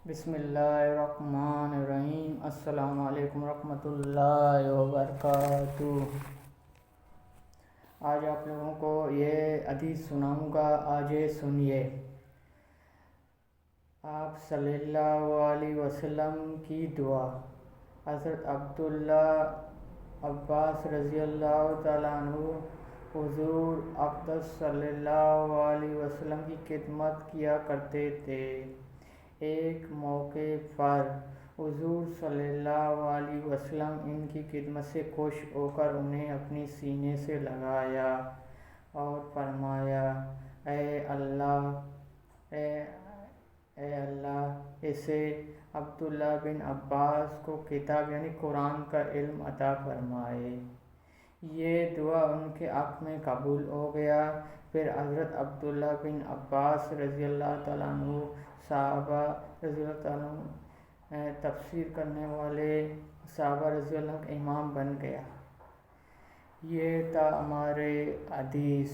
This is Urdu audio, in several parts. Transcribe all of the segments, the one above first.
بسم اللہ الرحمن الرحیم۔ السلام علیکم ورحمۃ اللہ وبرکاتہ۔ آج آپ لوگوں کو یہ حدیث سناؤں گا، آج سنیے۔ آپ صلی اللہ علیہ وسلم کی دعا۔ حضرت عبداللہ عباس رضی اللہ تعالیٰ عنہ حضور اقدس صلی اللہ علیہ وسلم کی خدمت کیا کرتے تھے۔ ایک موقع پر حضور صلی اللہ علیہ وسلم ان کی خدمت سے خوش ہو کر انہیں اپنے سینے سے لگایا اور فرمایا، اے اللہ اسے عبداللہ بن عباس کو کتاب یعنی قرآن کا علم عطا فرمائے۔ یہ دعا ان کے حق میں قبول ہو گیا۔ پھر حضرت عبداللہ بن عباس رضی اللہ تعالیٰ عنہ صحابہ رضی اللہ تعالیٰ عنہ تفسیر کرنے والے صحابہ رضی اللہ عنہ کا امام بن گیا۔ یہ تھا ہمارے حدیث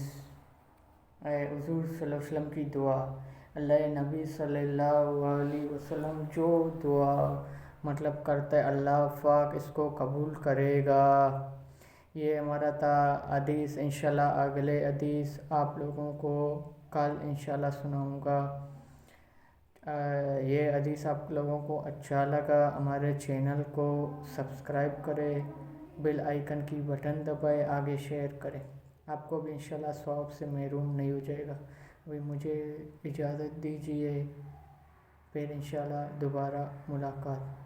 حضور صلی اللہ علیہ وسلم کی دعا۔ اللہ نبی صلی اللہ علیہ وسلم جو دعا کرتا ہے اللہ پاک اس کو قبول کرے گا۔ یہ ہمارا تھا حدیث۔ انشاءاللہ اگلے حدیث آپ لوگوں کو کل انشاءاللہ سناؤں گا۔ یہ حدیث آپ لوگوں کو اچھا لگا ہمارے چینل کو سبسکرائب کرے، بیل آئیکن کی بٹن دبائے، آگے شیئر کریں۔ آپ کو بھی انشاءاللہ ثواب سے محروم نہیں ہو جائے گا۔ ابھی مجھے اجازت دیجیے، پھر انشاءاللہ دوبارہ ملاقات۔